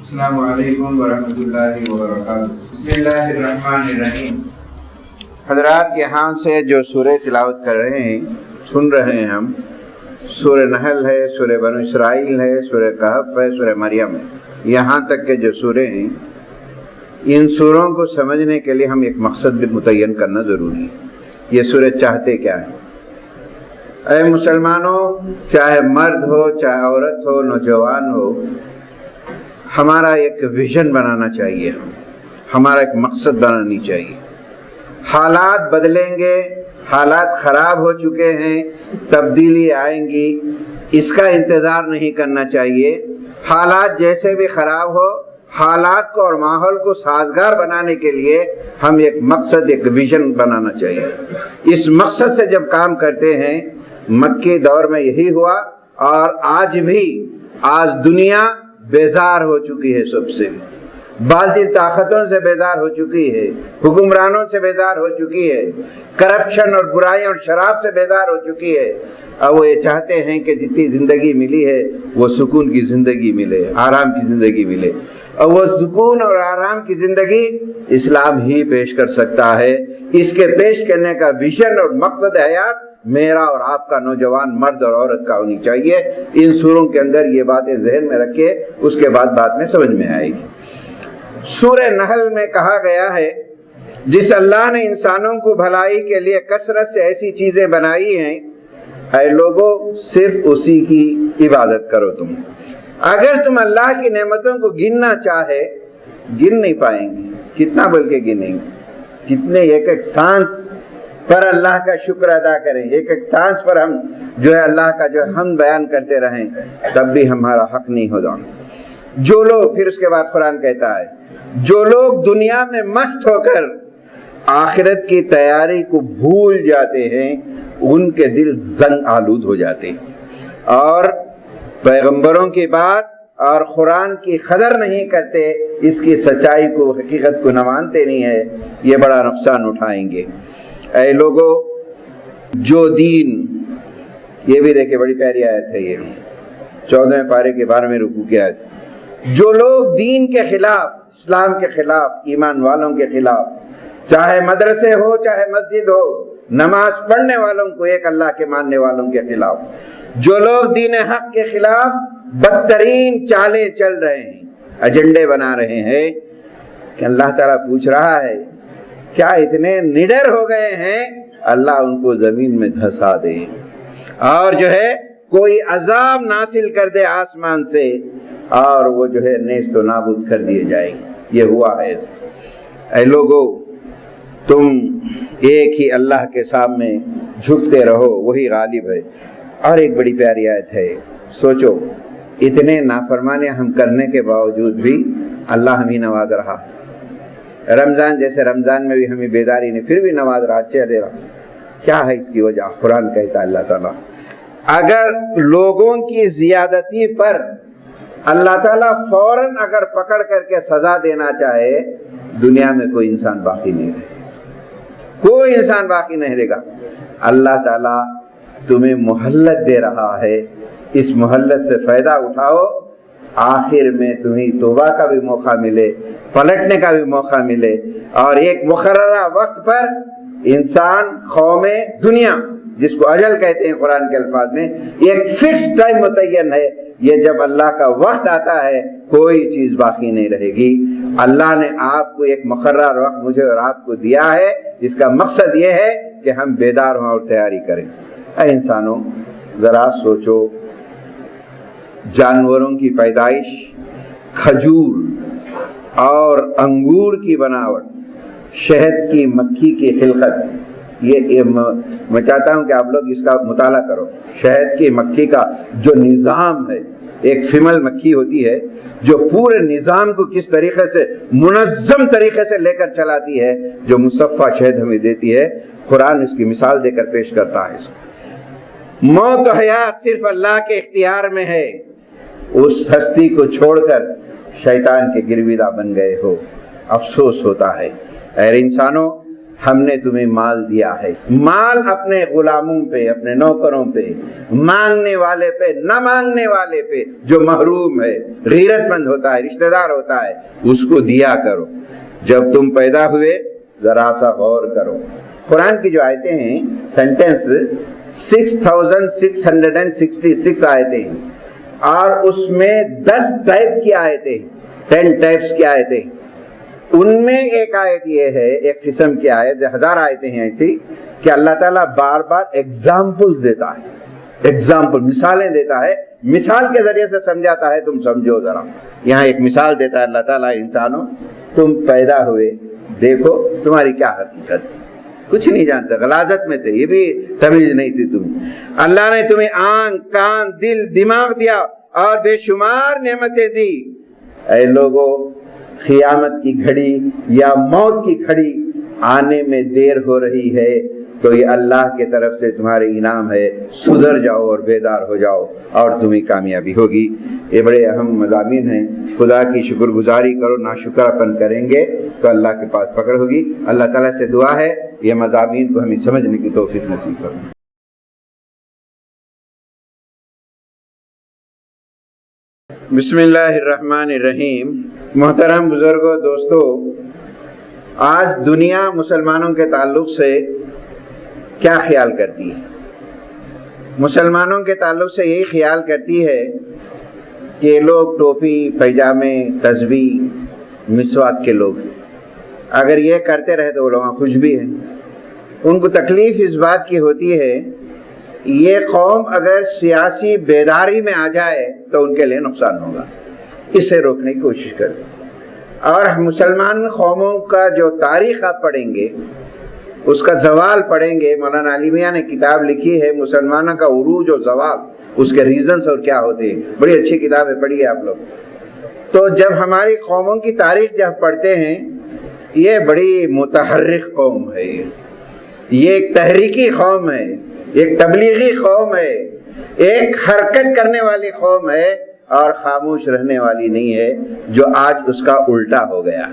السلام علیکم ورحمۃ اللہ وبرکاتہ۔ بسم اللہ الرحمن الرحیم۔ حضرات یہاں سے جو سورہ تلاوت کر رہے ہیں، سن رہے ہیں ہم، سورہ نحل ہے، سورہ بنو اسرائیل ہے، سورہ کہف ہے، سورہ مریم ہے، یہاں تک کے جو سورے ہیں، ان سوروں کو سمجھنے کے لیے ہم ایک مقصد بھی متعین کرنا ضروری ہے۔ یہ سورے چاہتے کیا ہیں؟ اے مسلمانوں، چاہے مرد ہو، چاہے عورت ہو، نوجوان ہو، ہمارا ایک ویژن بنانا چاہیے، ہمارا ایک مقصد بنانی چاہیے۔ حالات بدلیں گے، حالات خراب ہو چکے ہیں، تبدیلی آئیں گی، اس کا انتظار نہیں کرنا چاہیے۔ حالات جیسے بھی خراب ہو، حالات کو اور ماحول کو سازگار بنانے کے لیے ہم ایک مقصد، ایک ویژن بنانا چاہیے۔ اس مقصد سے جب کام کرتے ہیں، مکی دور میں یہی ہوا، اور آج بھی دنیا بیزار ہو چکی ہے، سب سے باطل طاقتوں سے بیزار ہو چکی ہے، حکمرانوں سے بیزار ہو چکی ہے، کرپشن اور برائیوں اور شراب سے بیزار ہو چکی ہے۔ اب وہ یہ چاہتے ہیں کہ جتنی زندگی ملی ہے وہ سکون کی زندگی ملے، آرام کی زندگی ملے، اور وہ سکون اور آرام کی زندگی اسلام ہی پیش کر سکتا ہے۔ اس کے پیش کرنے کا ویژن اور مقصد حیات میرا اور آپ کا، نوجوان مرد اور عورت کا ہونی چاہیے۔ ان سوروں کے اندر یہ باتیں ذہن میں رکھے، اس کے بعد بات میں سمجھ میں آئے گی۔ سورہ نحل میں کہا گیا ہے، جس اللہ نے انسانوں کو بھلائی کے لیے کثرت سے ایسی چیزیں بنائی ہیں، اے لوگو صرف اسی کی عبادت کرو۔ تم اگر تم اللہ کی نعمتوں کو گننا چاہے، گن نہیں پائیں گے۔ کتنا بلکہ گنیں گے، کتنے ایک سانس پر اللہ کا شکر ادا کریں، ایک سانس پر ہم جو ہے اللہ کا جو حمد بیان کرتے رہیں، تب بھی ہمارا حق نہیں ہوگا۔ جو لوگ، پھر اس کے بعد قرآن کہتا ہے، جو لوگ دنیا میں مست ہو کر آخرت کی تیاری کو بھول جاتے ہیں، ان کے دل زنگ آلود ہو جاتے ہیں، اور پیغمبروں کی بات اور قرآن کی قدر نہیں کرتے، اس کی سچائی کو، حقیقت کو نہ مانتے نہیں ہے، یہ بڑا نقصان اٹھائیں گے۔ اے لوگو، جو دین، یہ بھی دیکھیں بڑی پیاری آیت ہے، یہ 14ویں پارے کے 12ویں رکوع کی آیت۔ جو لوگ دین کے خلاف، اسلام کے خلاف، ایمان والوں کے خلاف، چاہے مدرسے ہو چاہے مسجد ہو، نماز پڑھنے والوں کو، ایک اللہ کے ماننے والوں کے خلاف، جو لوگ دین حق کے خلاف بدترین چالیں چل رہے ہیں، ایجنڈے بنا رہے ہیں، کہ اللہ تعالیٰ پوچھ رہا ہے کیا اتنے نڈر ہو گئے ہیں، اللہ ان کو زمین میں دھسا دے، اور جو ہے کوئی عذاب نازل کر دے آسمان سے، اور وہ جو ہے نیست و نابود کر دیے جائیں۔ یہ ہوا ہے۔ اے لوگو، تم ایک ہی اللہ کے سامنے جھکتے رہو، وہی غالب ہے۔ اور ایک بڑی پیاری آیت ہے، سوچو، اتنے نافرمانیاں ہم کرنے کے باوجود بھی اللہ ہمیں نواز رہا۔ رمضان جیسے رمضان میں بھی ہمیں بیداری نہیں، پھر بھی نواز رہا، چلے رہا۔ کیا ہے اس کی وجہ؟ قرآن کہتا ہے اللہ تعالیٰ، اگر لوگوں کی زیادتی پر اللہ تعالیٰ فوراً اگر پکڑ کر کے سزا دینا چاہے، دنیا میں کوئی انسان باقی نہیں رہے گا، کوئی انسان باقی نہیں رہے گا۔ اللہ تعالیٰ تمہیں مہلت دے رہا ہے، اس مہلت سے فائدہ اٹھاؤ، آخر میں تمہیں توبہ کا بھی موقع ملے، پلٹنے کا بھی موقع ملے، اور ایک مقررہ وقت پر انسان، قوم، دنیا، جس کو اجل کہتے ہیں قرآن کے الفاظ میں، ایک فکس ٹائم متعین ہے، یہ جب اللہ کا وقت آتا ہے کوئی چیز باقی نہیں رہے گی۔ اللہ نے آپ کو ایک مقرر وقت مجھے اور آپ کو دیا ہے، اس کا مقصد یہ ہے کہ ہم بیدار ہوں اور تیاری کریں۔ اے انسانوں، ذرا سوچو، جانوروں کی پیدائش، کھجور اور انگور کی بناوٹ، شہد کی مکھی کی خلقت، یہ میں چاہتا ہوں کہ آپ لوگ اس کا مطالعہ کرو۔ شہد کی مکھی کا جو نظام ہے، ایک فیمل مکھی ہوتی ہے جو پورے نظام کو کس طریقے سے منظم طریقے سے لے کر چلاتی ہے، جو مصفہ شہد ہمیں دیتی ہے، قرآن اس کی مثال دے کر پیش کرتا ہے۔ اس کو موت و حیات صرف اللہ کے اختیار میں ہے، اس ہستی کو چھوڑ کر شیطان کے گرویدہ بن گئے ہو، افسوس ہوتا ہے۔ اے انسانوں، ہم نے تمہیں مال دیا ہے. مال اپنے غلاموں پہ، اپنے نوکروں پہ، مانگنے والے پہ، نہ مانگنے والے پہ، جو محروم ہے، غیرت مند ہوتا ہے، رشتہ دار ہوتا ہے، اس کو دیا کرو. جب تم پیدا ہوئے ذرا سا غور کرو. قرآن کی جو آیتیں ہیں، سینٹنس 6666 آیتیں ہیں، اور اس میں 10 ٹائپ کی آیتیں ہیں، 10 ٹائپس کی آیتیں. ان میں ایک آیت یہ ہے، ایک قسم کی آیت، 1000 آیتیں ہیں ایسی، کہ اللہ تعالیٰ بار بار ایگزامپلز دیتا ہے، ایگزامپل، مثالیں دیتا ہے، مثال کے ذریعے سے سمجھاتا ہے، تم سمجھو ذرا. یہاں ایک مثال دیتا ہے اللہ تعالیٰ، انسانوں تم پیدا ہوئے، دیکھو تمہاری کیا حقیقت تھی، کچھ نہیں جانتے، غلاظت میں تھے، یہ بھی تمیز نہیں تھی تمہیں. اللہ نے تمہیں آنکھ، کان، دل، دماغ دیا اور بے شمار نعمتیں دی. اے لوگو، قیامت کی گھڑی یا موت کی گھڑی آنے میں دیر ہو رہی ہے تو یہ اللہ کے طرف سے تمہارے انعام ہے. سدھر جاؤ اور بیدار ہو جاؤ اور تمہیں کامیابی ہوگی. یہ بڑے اہم مضامین ہیں. خدا کی شکر گزاری کرو، ناشکراپن کریں گے تو اللہ کے پاس پکڑ ہوگی. اللہ تعالیٰ سے دعا ہے یہ مضامین کو ہمیں سمجھنے کی توفیق نصیب فرمائے. بسم اللہ الرحمن الرحیم. محترم بزرگوں، دوستو، آج دنیا مسلمانوں کے تعلق سے کیا خیال کرتی ہے؟ مسلمانوں کے تعلق سے یہی خیال کرتی ہے کہ یہ لوگ ٹوپی، پیجامے، تسبیح، مسواک کے لوگ ہیں. اگر یہ کرتے رہے تو وہ لوگ خوش بھی ہیں. ان کو تکلیف اس بات کی ہوتی ہے یہ قوم اگر سیاسی بیداری میں آ جائے تو ان کے لیے نقصان ہوگا، اسے روکنے کی کوشش کریں. اور مسلمان قوموں کا جو تاریخ آپ پڑھیں گے، اس کا زوال پڑھیں گے. مولانا علی میاں نے کتاب لکھی ہے مسلمانوں کا عروج و زوال، اس کے ریزنز اور کیا ہوتے ہیں. بڑی اچھی کتاب ہے، پڑھیے آپ لوگ. تو جب ہماری قوموں کی تاریخ جب پڑھتے ہیں، یہ بڑی متحرک قوم ہے، یہ ایک تحریکی قوم ہے، ایک تبلیغی قوم ہے، ایک حرکت کرنے والی قوم ہے اور خاموش رہنے والی نہیں ہے، جو آج اس کا الٹا ہو گیا.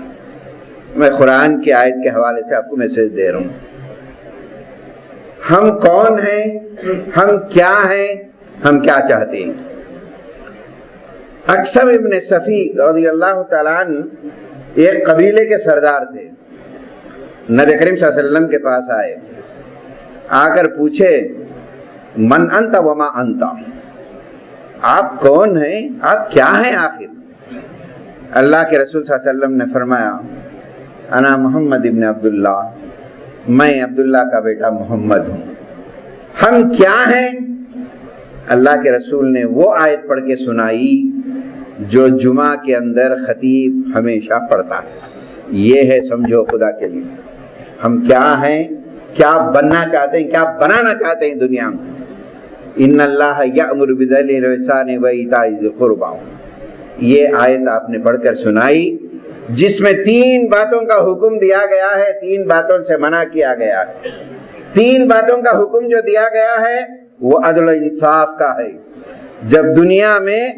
میں قرآن کی آیت کے حوالے سے آپ کو میسج دے رہا ہوں. ہم کون ہیں، ہم کیا ہیں، ہم کیا چاہتے ہیں. اقسم ابن صفی رضی اللہ تعالیٰ عنہ ایک قبیلے کے سردار تھے. نبی کریم صلی اللہ علیہ وسلم کے پاس آئے، آ کر پوچھے من انت وما انت، آپ کون ہیں، آپ کیا ہیں آخر. اللہ کے رسول صلی اللہ علیہ وسلم نے فرمایا انا محمد ابن عبداللہ، میں عبداللہ کا بیٹا محمد ہوں. ہم کیا ہیں؟ اللہ کے رسول نے وہ آیت پڑھ کے سنائی جو جمعہ کے اندر خطیب ہمیشہ پڑھتا ہے. یہ ہے سمجھو خدا کے لیے ہم کیا ہیں، کیا بننا چاہتے ہیں، کیا بنانا چاہتے ہیں دنیا میں. ان اللہ یأمر بالعدل والإحسان وإیتاء ذی القربى، یہ آیت آپ نے پڑھ کر سنائی جس میں 3 باتوں کا حکم دیا گیا ہے، 3 باتوں سے منع کیا گیا ہے. 3 باتوں کا حکم جو دیا گیا ہے وہ عدل و انصاف کا ہے. جب دنیا میں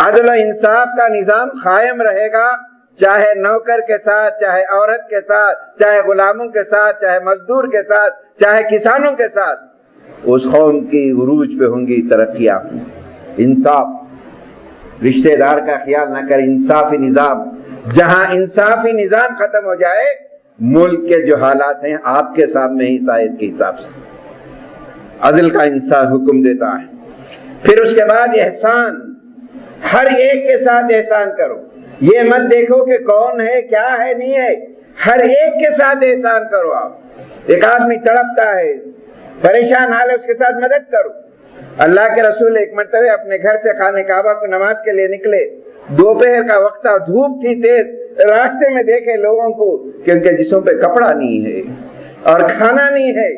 عدل و انصاف کا نظام قائم رہے گا، چاہے نوکر کے ساتھ، چاہے عورت کے ساتھ، چاہے غلاموں کے ساتھ، چاہے مزدور کے ساتھ، چاہے کسانوں کے ساتھ، اس قوم کی عروج پہ ہوں گی، ترقیاں ہوں. انصاف، رشتہ دار کا خیال نہ کر، انصافی نظام. جہاں انصافی نظام ختم ہو جائے، ملک کے جو حالات ہیں آپ کے سامنے ہی شاید کے حساب سے. عدل کا انصاف حکم دیتا ہے. پھر اس کے بعد احسان، ہر ایک کے ساتھ احسان کرو. یہ مت دیکھو کہ کون ہے، کیا ہے، نہیں ہے، ہر ایک کے ساتھ احسان کرو. آپ ایک آدمی تڑپتا ہے، پریشان حال ہے، اس کے ساتھ مدد کرو. اللہ کے رسول ایک مرتبہ اپنے گھر سے خانہ کعبہ کو نماز کے لیے نکلے. دوپہر کا وقت تھا، دھوپ تھی تیز. راستے میں دیکھے لوگوں کو کہ ان کے جسموں پہ کپڑا نہیں ہے اور کھانا نہیں ہے،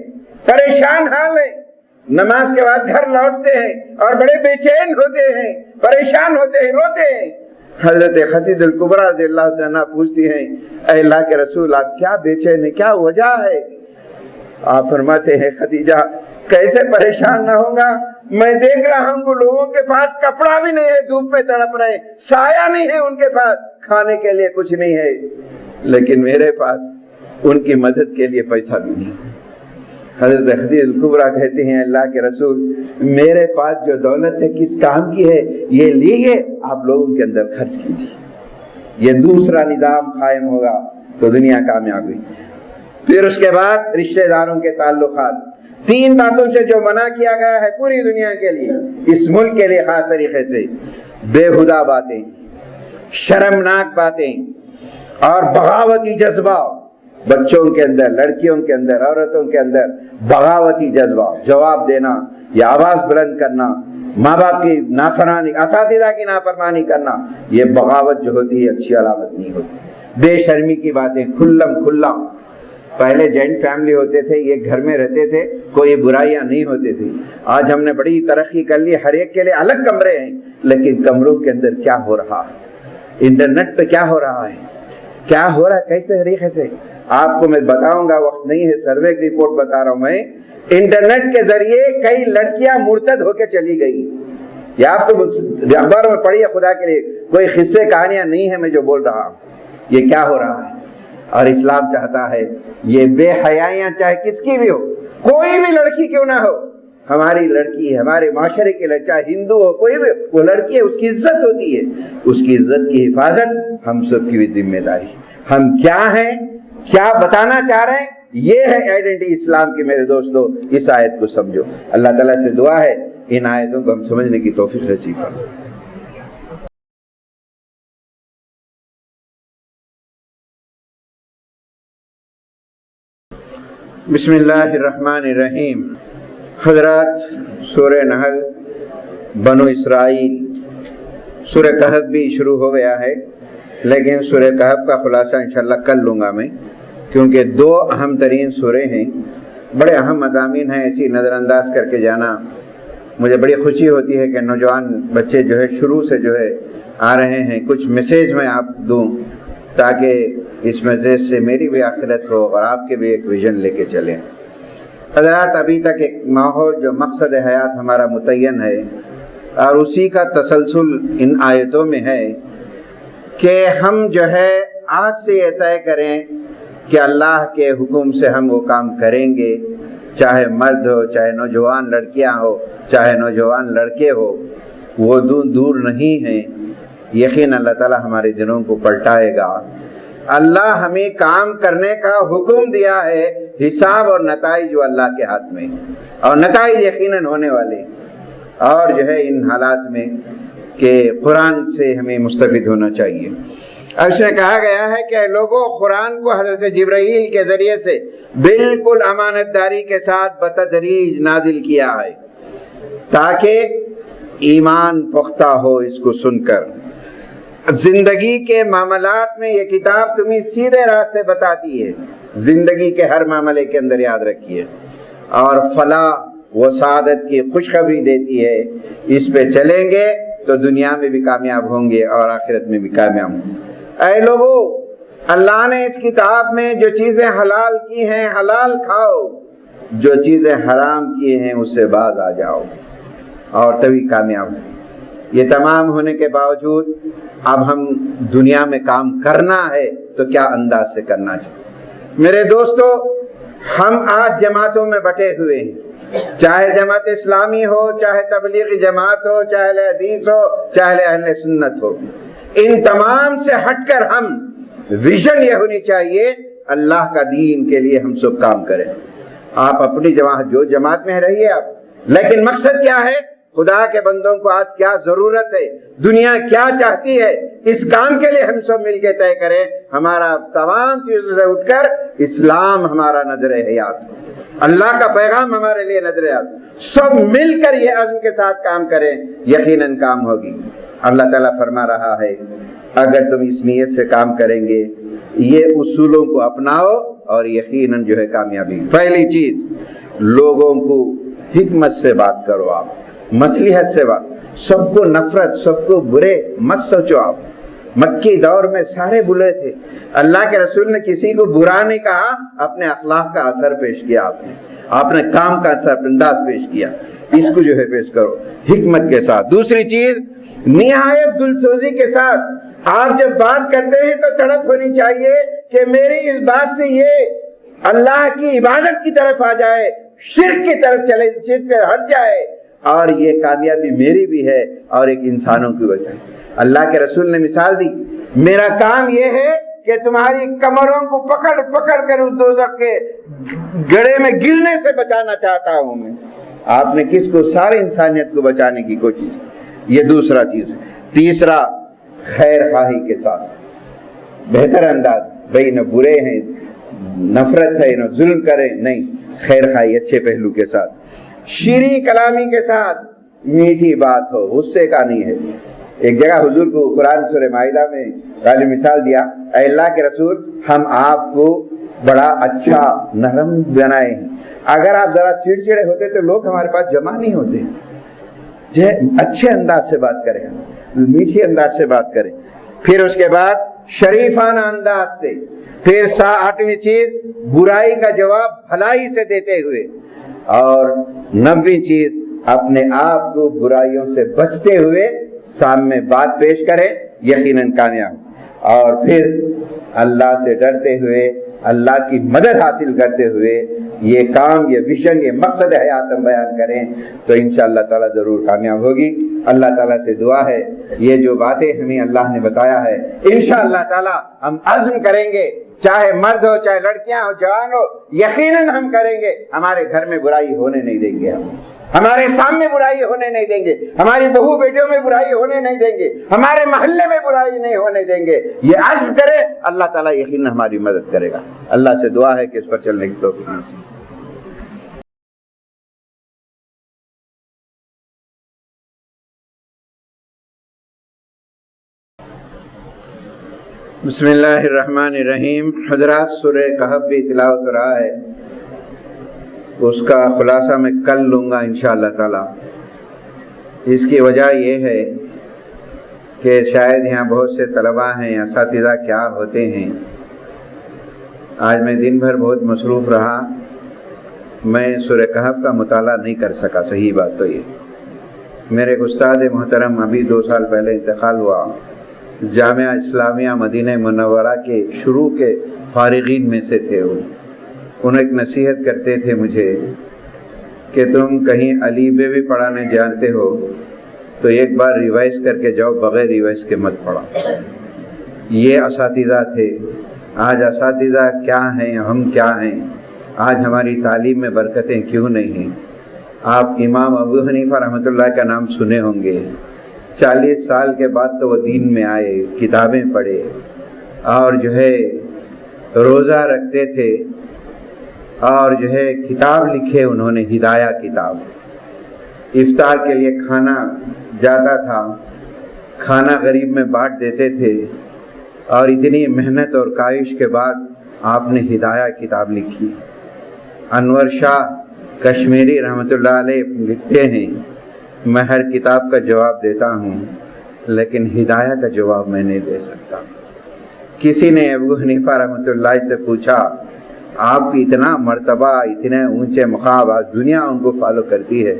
پریشان حال ہے. نماز کے بعد گھر لوٹتے ہیں اور بڑے بے چین ہوتے ہیں، پریشان ہوتے ہیں، روتے ہیں. حضرت خدیجہ الکبریٰ رضی اللہ عنہا پوچھتی ہیں اے اللہ کے رسول آپ کیا بے چین ہیں، کیا وجہ ہے؟ آپ فرماتے ہیں خدیجہ کیسے پریشان نہ ہوگا، میں دیکھ رہا ہوں کہ لوگوں کے پاس کپڑا بھی نہیں ہے، دھوپ میں تڑپ رہے، سایہ نہیں ہے ان کے پاس، کھانے کے لیے کچھ نہیں ہے، لیکن میرے پاس ان کی مدد کے لیے پیسہ بھی نہیں۔ حضرت خدیجہ الکبریٰ کہتے ہیں اللہ کے رسول میرے پاس جو دولت ہے کس کام کی ہے، یہ لیے آپ لوگوں کے اندر خرچ کیجیے، یہ دوسرا نظام قائم ہوگا تو دنیا کامیاب ہوئی۔ پھر اس کے بعد رشتہ داروں کے تعلقات، 3 باتوں سے جو منع کیا گیا ہے پوری دنیا کے لیے، اس ملک کے لیے خاص طریقے سے، بےہودہ باتیں، شرمناک باتیں اور بغاوتی جذبہ، بچوں کے اندر، لڑکیوں کے اندر، عورتوں کے اندر بغاوتی جذبہ، جواب دینا یا آواز بلند کرنا، ماں باپ کی نافرمانی، اساتذہ کی نافرمانی کرنا، یہ بغاوت جو ہوتی ہے اچھی علامت نہیں ہوتی۔ بے شرمی کی باتیں کھلم کھلا، پہلے جوائنٹ فیملی ہوتے تھے، یہ گھر میں رہتے تھے، کوئی برائیاں نہیں ہوتی تھی۔ آج ہم نے بڑی ترقی کر لی، ہر ایک کے لیے الگ کمرے ہیں، لیکن کمروں کے اندر کیا ہو رہا ہے، انٹرنیٹ پہ کیا ہو رہا ہے، کیا ہو رہا ہے، کس طریقے سے آپ کو میں بتاؤں گا، وقت نہیں ہے، سروے کی رپورٹ بتا رہا ہوں میں، انٹرنیٹ کے ذریعے کئی لڑکیاں مرتد ہو کے چلی گئی۔ یہ آپ کو اخبار میں پڑھی ہے، خدا کے لیے کوئی قصے کہانیاں نہیں ہے میں جو بول رہا ہوں، یہ کیا ہو رہا ہے۔ اور اسلام چاہتا ہے یہ بے حیائیاں چاہے کس کی بھی ہو، کوئی بھی لڑکی کیوں نہ ہو، ہماری لڑکی ہے، ہمارے معاشرے کی لڑکی، چاہے ہندو ہو، کوئی بھی وہ لڑکی ہے، اس کی عزت ہوتی ہے، اس کی عزت کی حفاظت ہم سب کی بھی ذمہ داری۔ ہم کیا ہیں، کیا بتانا چاہ رہے ہیں، یہ ہے آئیڈینٹی اسلام کی۔ میرے دوستو اس آیت کو سمجھو، اللہ تعالیٰ سے دعا ہے ان آیتوں کو ہم سمجھنے کی توفیق نصیب فرمائے۔ بسم اللہ الرحمن الرحیم۔ حضرات، سورہ نحل، بنو اسرائیل، سورہ کہف بھی شروع ہو گیا ہے، لیکن سورہ کہف کا خلاصہ انشاءاللہ کل لوں گا میں، کیونکہ 2 اہم ترین سورے ہیں، بڑے اہم مضامین ہیں، ایسی نظر انداز کر کے جانا مجھے بڑی خوشی ہوتی ہے کہ نوجوان بچے جو ہے شروع سے جو ہے آ رہے ہیں۔ کچھ میسیج میں آپ دوں تاکہ اس میسیج سے میری بھی آخرت ہو اور آپ کے بھی ایک ویژن لے کے چلیں۔ حضرات، ابھی تک ایک ماحول جو مقصد حیات ہمارا متعین ہے اور اسی کا تسلسل ان آیتوں میں ہے کہ ہم جو ہے آج سے یہ طے کریں کہ اللہ کے حکم سے ہم وہ کام کریں گے، چاہے مرد ہو، چاہے نوجوان لڑکیاں ہو، چاہے نوجوان لڑکے ہو، وہ دور نہیں ہیں۔ یقین اللہ تعالیٰ ہمارے دلوں کو پلٹائے گا۔ اللہ ہمیں کام کرنے کا حکم دیا ہے، حساب اور نتائج وہ اللہ کے ہاتھ میں، اور نتائج یقیناً ہونے والے۔ اور جو ہے ان حالات میں کہ قرآن سے ہمیں مستفید ہونا چاہیے۔ اس میں کہا گیا ہے کہ لوگوں، قرآن کو حضرت جبرائیل کے ذریعے سے بالکل امانت داری کے ساتھ بتدریج نازل کیا ہے تاکہ ایمان پختہ ہو اس کو سن کر۔ زندگی کے معاملات میں یہ کتاب تمہیں سیدھے راستے بتاتی ہے، زندگی کے ہر معاملے کے اندر یاد رکھیے، اور فلاح و سعادت کی خوشخبری دیتی ہے۔ اس پہ چلیں گے تو دنیا میں بھی کامیاب ہوں گے اور آخرت میں بھی کامیاب ہوں گے۔ اے لوگو، اللہ نے اس کتاب میں جو چیزیں حلال کی ہیں حلال کھاؤ، جو چیزیں حرام کی ہیں اس سے باز آ جاؤ اور تبھی کامیاب ہوں۔ یہ تمام ہونے کے باوجود اب ہم دنیا میں کام کرنا ہے تو کیا انداز سے کرنا چاہیے۔ میرے دوستو، ہم آج جماعتوں میں بٹے ہوئے ہیں، چاہے جماعت اسلامی ہو، چاہے تبلیغی جماعت ہو، چاہے اہل حدیث ہو، چاہے اہل سنت ہو۔ ان تمام سے ہٹ کر ہم ویژن یہ ہونی چاہیے اللہ کا دین کے لیے ہم سب کام کریں۔ آپ اپنی جماعت، جو جماعت میں رہیے آپ، لیکن مقصد کیا ہے؟ خدا کے بندوں کو آج کیا ضرورت ہے، دنیا کیا چاہتی ہے، اس کام کے لیے ہم سب مل کے طے کریں۔ ہمارا تمام چیزوں سے اٹھ کر اسلام ہمارا نظر حیات ہو، اللہ کا پیغام ہمارے لیے نظر حیات، سب مل کر یہ عزم کے ساتھ کام کریں، یقیناً کام ہوگی۔ اللہ تعالیٰ فرما رہا ہے اگر تم اس نیت سے کام کریں گے، یہ اصولوں کو اپناؤ اور یقیناً جو ہے کامیابی۔ پہلی چیز، لوگوں کو حکمت سے بات کرو، آپ مصلحت سے بات، سب کو نفرت، سب کو برے مت سوچو۔ آپ مکی دور میں سارے برے تھے، اللہ کے رسول نے کسی کو برا نہیں کہا، اپنے اخلاق کا اثر پیش کیا آپ نے۔ آپ نے کام کا سر انداز پیش کیا، اس کو جو ہے پیش کرو حکمت کے ساتھ۔ دوسری چیز نہایت دلسوزی کے ساتھ آپ جب بات کرتے ہیں تو تڑپ ہونی چاہیے کہ میری اس بات سے یہ اللہ کی عبادت کی طرف آ جائے، شرک کی طرف چلے، شرک سے ہٹ جائے، اور یہ کامیابی میری بھی ہے اور ایک انسانوں کی وجہ ہے۔ اللہ کے رسول نے مثال دی، میرا کام یہ ہے کہ تمہاری کمروں کو پکڑ پکڑ کر اس دوزخ کے گڑھے میں گرنے سے بچانا چاہتا ہوں میں۔ آپ نے کس کو؟ ساری انسانیت کو بچانے کی کوشش۔ یہ دوسرا چیز۔ تیسرا خیر خواہی کے ساتھ، بہتر انداز، بھئی نہ برے ہیں، نفرت ہے، نہ ظلم کریں، نہیں، خیر خواہی اچھے پہلو کے ساتھ، شیریں کلامی کے ساتھ، میٹھی بات ہو، غصے کا نہیں ہے۔ ایک جگہ حضور کو قرآن سورہ مائدہ میں غالب مثال دیا، اے اللہ کے رسول ہم آپ کو بڑا اچھا نرم بنائے ہیں، اگر آپ ذرا چڑچڑے ہوتے تو لوگ ہمارے پاس جمع نہیں ہوتے، جو اچھے انداز سے بات کریں، میٹھی انداز سے بات کریں۔ پھر اس کے بعد شریفانہ انداز سے، پھر 8ویں چیز برائی کا جواب بھلائی سے دیتے ہوئے، اور 9ویں چیز اپنے آپ کو برائیوں سے بچتے ہوئے سامنے بات پیش کرے، یقیناً کامیاب۔ اور پھر اللہ سے ڈرتے ہوئے، اللہ کی مدد حاصل کرتے ہوئے یہ کام، یہ ویژن، یہ مقصد حیات ہم بیان کریں تو انشاءاللہ تعالیٰ ضرور کامیاب ہوگی۔ اللہ تعالیٰ سے دعا ہے یہ جو باتیں ہمیں اللہ نے بتایا ہے انشاءاللہ تعالیٰ ہم عزم کریں گے، چاہے مرد ہو، چاہے لڑکیاں ہو، جوان ہو، یقیناً ہم کریں گے۔ ہمارے گھر میں برائی ہونے نہیں دیں گے، ہم ہمارے سامنے برائی ہونے نہیں دیں گے، ہماری بہو بیٹیوں میں برائی ہونے نہیں دیں گے، ہمارے محلے میں برائی نہیں ہونے دیں گے۔ یہ عزم کرے، اللہ تعالیٰ یقیناً ہماری مدد کرے گا۔ اللہ سے دعا ہے کہ اس پر چلنے کی توفیق نصیب۔ بسم اللہ الرحمن الرحیم۔ حضرات سورہ کہف بھی تلاوت ہو رہا ہے، اس کا خلاصہ میں کل لوں گا انشاءاللہ تعالی۔ اس کی وجہ یہ ہے کہ شاید یہاں بہت سے طلباء ہیں، اساتذہ کیا ہوتے ہیں، آج میں دن بھر بہت مصروف رہا، میں سورہ کہف کا مطالعہ نہیں کر سکا۔ صحیح بات تو یہ، میرے استاد محترم ابھی 2 سال پہلے انتقال ہوا، جامعہ اسلامیہ مدینہ منورہ کے شروع کے فارغین میں سے تھے۔ انہوں ایک نصیحت کرتے تھے مجھے کہ تم کہیں علی بے بھی پڑھانے جانتے ہو تو ایک بار ریوائز کر کے جاؤ، بغیر ریوائز کے مت پڑھا۔ یہ اساتذہ تھے۔ آج اساتذہ کیا ہیں، ہم کیا ہیں، آج ہماری تعلیم میں برکتیں کیوں نہیں ہیں۔ آپ امام ابو حنیفہ رحمۃ اللہ کا نام سنے ہوں گے، 40 سال کے بعد تو وہ دین میں آئے، کتابیں پڑھے، اور جو ہے روزہ رکھتے تھے، اور جو ہے کتاب لکھے انہوں نے، ہدایہ کتاب۔ افطار کے لیے کھانا جاتا تھا، کھانا غریب میں بانٹ دیتے تھے، اور اتنی محنت اور کاوش کے بعد آپ نے ہدایہ کتاب لکھی۔ انور شاہ کشمیری رحمۃ اللہ علیہ لکھتے ہیں، میں ہر کتاب کا جواب دیتا ہوں لیکن ہدایہ کا جواب میں نہیں دے سکتا۔ کسی نے ابو حنیفہ رحمۃ اللہ سے پوچھا، آپ کی اتنا مرتبہ، اتنے اونچے مقام، آج دنیا ان کو فالو کرتی ہے،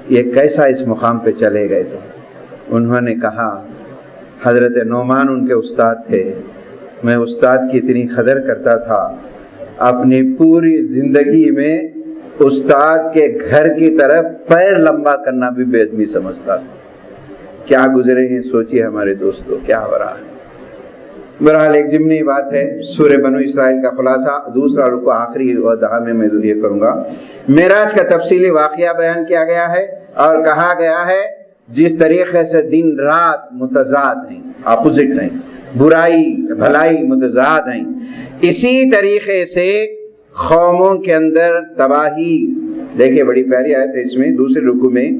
یہ کیسا اس مقام پہ چلے گئے؟ تو انہوں نے کہا، حضرت نعمان ان کے استاد تھے، میں استاد کی اتنی قدر کرتا تھا، اپنی پوری زندگی میں استاد کے گھر کی طرف پیر لمبا کرنا بھی بے ادبی سمجھتا تھا۔ کیا گزرے ہیں، سوچیے ہمارے دوستوں، کیا ہو رہا ہے۔ بہرحال ایک ضمنی بات ہے، سورہ بنو اسرائیل کا خلاصہ، دوسرا رکوع آخری دعا میں یہ کروں گا۔ معراج کا تفصیلی واقعہ بیان کیا گیا ہے اور کہا گیا ہے جس طریقے سے دن رات متضاد ہیں، اپوزٹ ہیں، برائی بھلائی متضاد ہیں، اسی طریقے سے قوموں کے اندر تباہی۔ دیکھیں بڑی پیاری آیت ہے اس میں، دوسرے رکوع میں،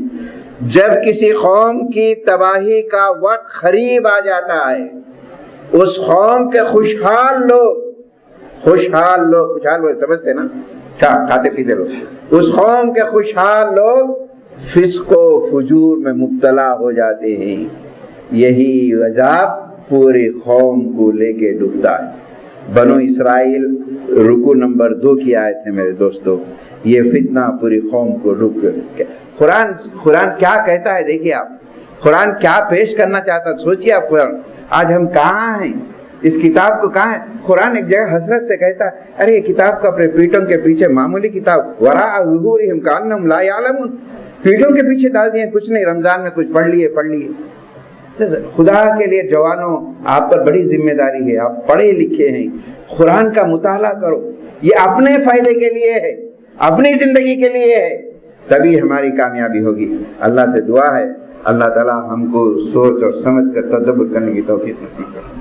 جب کسی قوم کی تباہی کا وقت قریب آ جاتا ہے، اس قوم کے خوشحال لوگ سمجھتے نا، کھاتے پیتے لوگ، اس قوم کے خوشحال لوگ فسق و فجور میں مبتلا ہو جاتے ہیں۔ یہی عذاب پوری قوم کو لے کے ڈوبتا ہے۔ بنو اسرائیل رکو نمبر 2 کی آیت ہے میرے دوستو. یہ فتنہ پوری قوم کو قرآن کیا کہتا ہے. دیکھیے آپ قرآن کیا پیش کرنا چاہتا. سوچیے آپ قرآن آج ہم کہاں ہیں, اس کتاب کو کہاں ہے. قرآن ایک جگہ حسرت سے کہتا ہے ارے یہ کتاب کو اپنے پیٹوں کے پیچھے معمولی کتاب وراء ظہورہم کأنہم لا یعلمون, پیٹوں کے پیچھے ڈال دیے, کچھ نہیں, رمضان میں کچھ پڑھ لیے. خدا کے لیے جوانوں آپ پر بڑی ذمہ داری ہے, آپ پڑھے لکھے ہیں, قرآن کا مطالعہ کرو. یہ اپنے فائدے کے لیے ہے, اپنی زندگی کے لیے ہے, تبھی ہماری کامیابی ہوگی. اللہ سے دعا ہے اللہ تعالی ہم کو سوچ اور سمجھ کر تدبر کرنے کی توفیق نصیب فرمائے.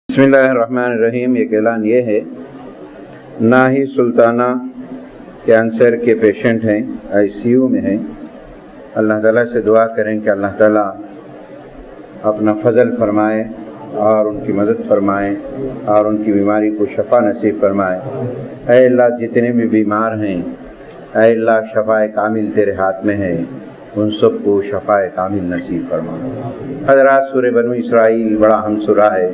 بسم اللہ الرحمن الرحیم. ایک اعلان یہ ہے, ناہی سلطانہ کینسر کے پیشنٹ ہیں, ICU میں ہیں. اللہ تعالیٰ سے دعا کریں کہ اللہ تعالیٰ اپنا فضل فرمائے اور ان کی مدد فرمائے اور ان کی بیماری کو شفا نصیب فرمائے. اے اللہ جتنے بھی بیمار ہیں, اے اللہ شفائے کامل تیرے ہاتھ میں ہے, ان سب کو شفائے کامل نصیب فرمائے. حضرات سورہ بنو اسرائیل بڑا اہم سورہ ہے,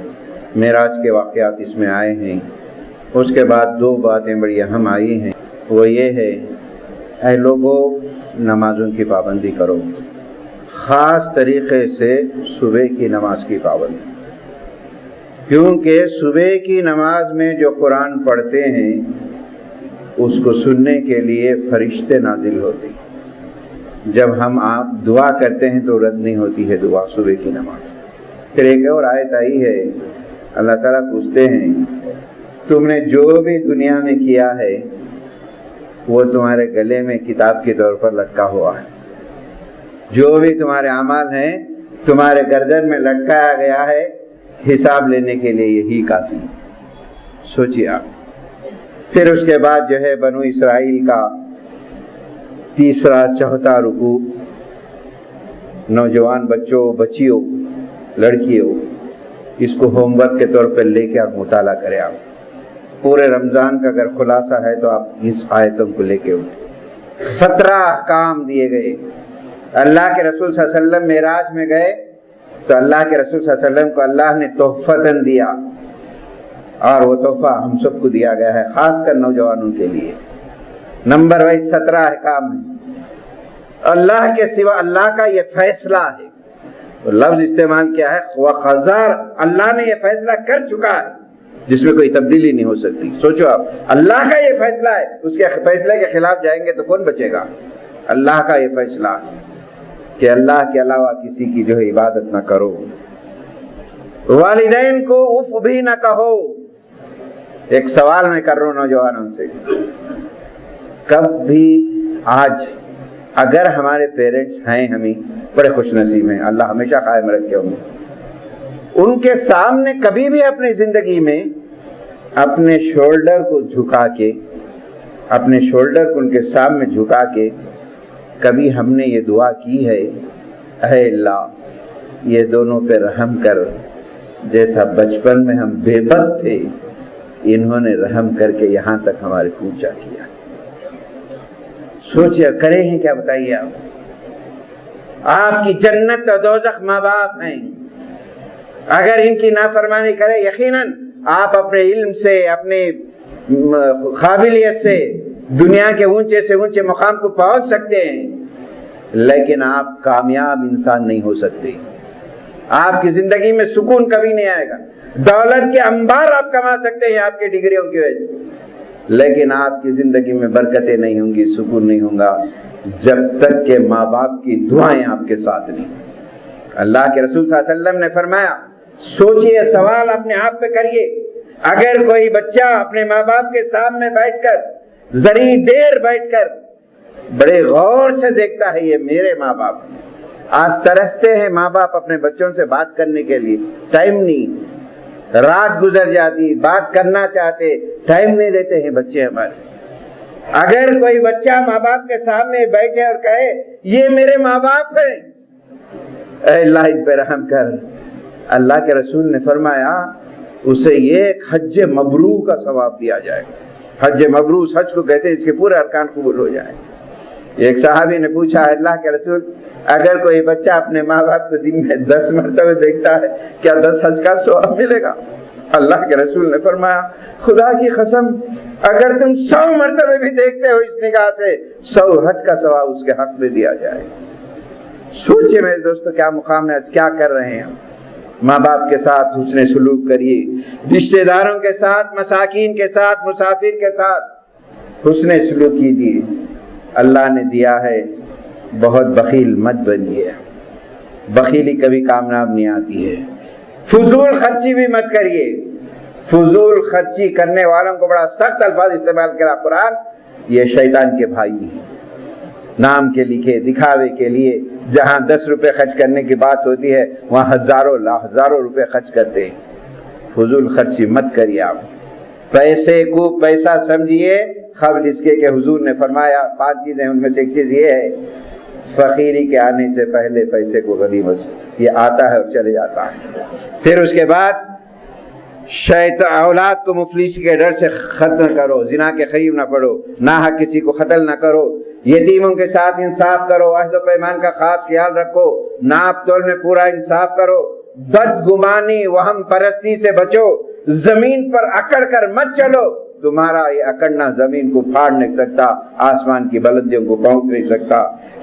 معراج کے واقعات اس میں آئے ہیں. اس کے بعد 2 باتیں بڑی اہم آئی ہیں, وہ یہ ہے اے لوگوں نمازوں کی پابندی کرو, خاص طریقے سے صبح کی نماز کی پابندی, کیونکہ صبح کی نماز میں جو قرآن پڑھتے ہیں اس کو سننے کے لیے فرشتے نازل ہوتے ہیں. جب ہم آپ دعا کرتے ہیں تو رد نہیں ہوتی ہے دعا صبح کی نماز. پھر ایک اور آیت آئی ہے, اللہ تعالیٰ پوچھتے ہیں تم نے جو بھی دنیا میں کیا ہے وہ تمہارے گلے میں کتاب کے طور پر لٹکا ہوا ہے. جو بھی تمہارے اعمال ہیں تمہارے گردن میں لٹکایا گیا ہے, حساب لینے کے لیے یہی کافی. سوچیے آپ. پھر اس کے بعد جو ہے بنو اسرائیل کا 3 4 رکوع, نوجوان بچوں بچیوں لڑکیوں اس کو ہوم ورک کے طور پر لے کے آپ مطالعہ کریں. آپ پورے رمضان کا اگر خلاصہ ہے تو آپ اس آیتوں کو لے کے اٹھیں. 17 احکام دیے گئے. اللہ کے رسول صلی اللہ علیہ وسلم معراج میں گئے تو اللہ کے رسول صلی اللہ علیہ وسلم کو اللہ نے تحفتاً دیا, اور وہ تحفہ ہم سب کو دیا گیا ہے, خاص کر نوجوانوں کے لیے. نمبر وائز 17 احکام ہیں. اللہ کے سوا اللہ کا یہ فیصلہ ہے, لفظ استعمال کیا ہے وَقَضَارَ, اللہ نے یہ فیصلہ کر چکا ہے جس میں کوئی تبدیلی نہیں ہو سکتی. سوچو آپ, اللہ کا یہ فیصلہ ہے, اس کے فیصلے کے خلاف جائیں گے تو کون بچے گا. اللہ کا یہ فیصلہ کہ اللہ کے علاوہ کسی کی جو ہے عبادت نہ کرو. والدین کو اف بھی نہ کہو. ایک سوال میں کر رہا ہوں نوجوانوں سے, کب بھی آج اگر ہمارے پیرنٹس ہیں, ہمیں بڑے خوش نصیب ہیں, اللہ ہمیشہ قائم رکھے ہوں, ان کے سامنے کبھی بھی اپنی زندگی میں اپنے شولڈر کو جھکا کے, اپنے شولڈر کو ان کے سامنے جھکا کے کبھی ہم نے یہ دعا کی ہے اے اللہ یہ دونوں پہ رحم کر, جیسا بچپن میں ہم بے بس تھے انہوں نے رحم کر کے یہاں تک ہمارے پہنچا کیا. سوچئے کرے ہیں کیا, بتائیے آپ. آپ کی جنت و دوزخ ماں باپ ہیں, اگر ان کی نافرمانی کرے یقیناً آپ اپنے علم سے اپنے قابلیت سے دنیا کے اونچے سے اونچے مقام کو پہنچ سکتے ہیں, لیکن آپ کامیاب انسان نہیں ہو سکتے. آپ کی زندگی میں سکون کبھی نہیں آئے گا. دولت کے انبار آپ کما سکتے ہیں آپ کی ڈگریوں کی وجہ سے, لیکن آپ کی زندگی میں برکتیں نہیں ہوں گی, سکون نہیں ہوگا جب تک کہ ماں باپ کی دعائیں آپ کے ساتھ نہیں. اللہ کے رسول صلی اللہ علیہ وسلم نے فرمایا, سوچئے, سوال اپنے آپ پہ کریے, اگر کوئی بچہ اپنے ماں باپ کے سامنے بیٹھ کر ذری دیر بیٹھ کر بڑے غور سے دیکھتا ہے یہ میرے ماں باپ, آج ترستے ہیں ماں باپ اپنے بچوں سے بات کرنے کے لیے, ٹائم نہیں, رات گزر جاتی, بات کرنا چاہتے, ٹائم نہیں دیتے ہیں بچے ہمارے. اگر کوئی بچہ ماں باپ کے سامنے بیٹھے اور کہے یہ میرے ماں باپ ہیں, اے اللہ ان پہ رحم کر, اللہ کے رسول نے فرمایا اسے یہ ایک حج مبرور کا ثواب دیا جائے. حج مبرور حج کو کہتے ہیں اس کے پورے ارکان قبول ہو جائیں. ایک صحابی نے پوچھا اللہ کے رسول اگر کوئی بچہ اپنے ماں باپ کو دن میں 10 مرتبہ دیکھتا ہے کیا 10 حج کا ثواب ملے گا؟ اللہ کے رسول نے فرمایا خدا کی قسم اگر تم 100 مرتبہ بھی دیکھتے ہو اس نگاہ سے 100 حج کا ثواب اس کے حق میں دیا جائے۔ سوچئے میرے دوستو کیا مقام ہے، آج کیا کر رہے ہیں ہم؟ ماں باپ کے ساتھ حسن سلوک کریے، رشتہ داروں کے ساتھ، مساکین کے ساتھ، مسافر کے ساتھ حسن سلوک کیجیے۔ اللہ نے دیا ہے، بہت بخیل مت بنیے، بخیلی کبھی کامیاب نہیں آتی ہے۔ فضول خرچی بھی مت کریے، فضول خرچی کرنے والوں کو بڑا سخت الفاظ استعمال کرا قرآن، یہ شیطان کے بھائی ہیں۔ نام کے لکھے دکھاوے کے لیے جہاں 10 روپے خرچ کرنے کی بات ہوتی ہے وہاں ہزاروں روپے خرچ کرتے ہیں۔ فضول خرچی مت کریے آپ، پیسے کو پیسہ سمجھیے، قبل اس کے کہ حضور نے فرمایا 5 چیزیں، ان میں سے ایک چیز یہ ہے فقیری کے آنے سے پہلے پیسے کو غنیمت سے، یہ آتا ہے اور چلے جاتا ہے۔ پھر اس کے بعد اولاد کو مفلسی کے ڈر سے ختم کرو، زنا کے قریب نہ پڑو، ناحق کسی کو قتل نہ کرو، یتیموں کے ساتھ انصاف کرو، عہد و پیمان کا خاص خیال رکھو، ناپ تول میں پورا انصاف کرو، بدگمانی وہم پرستی سے بچو، زمین پر اکڑ کر مت چلو، تمہارا یہ اکڑنا زمین کو پھاڑ نہیں سکتا، آسمان کی بلندیوں کو پہنچ نہیں سکتا۔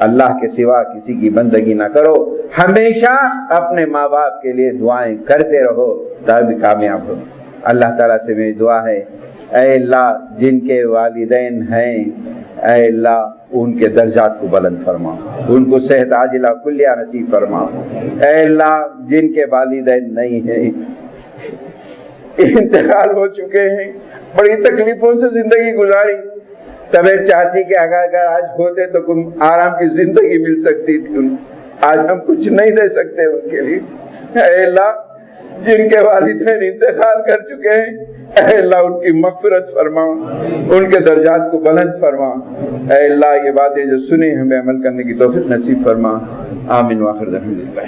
اللہ کے سوا کسی کی بندگی نہ کرو، ہمیشہ اپنے ماں باپ کے لیے دعائیں کرتے رہو تبھی کامیاب ہو۔ اللہ تعالیٰ سے میری دعا ہے اے اللہ جن کے والدین ہیں اے اللہ ان کے درجات کو بلند فرما، ان کو صحت عاجلہ کلیہ نصیب فرما۔ اے اللہ جن کے والدین نہیں ہیں، انتقال ہو چکے ہیں، بڑی تکلیفوں سے زندگی گزاری، طبیعت چاہتی کہ اگر آج ہوتے تو کوئی آرام کی زندگی مل سکتی تھی، آج ہم کچھ نہیں دے سکتے ان کے لیے۔ اے اللہ جن کے والدین انتقال کر چکے ہیں اے اللہ ان کی مغفرت فرما، ان کے درجات کو بلند فرما۔ اے اللہ یہ باتیں جو سنی ہمیں عمل کرنے کی توفیق نصیب فرما۔ آمین وآخر الحمدللہ۔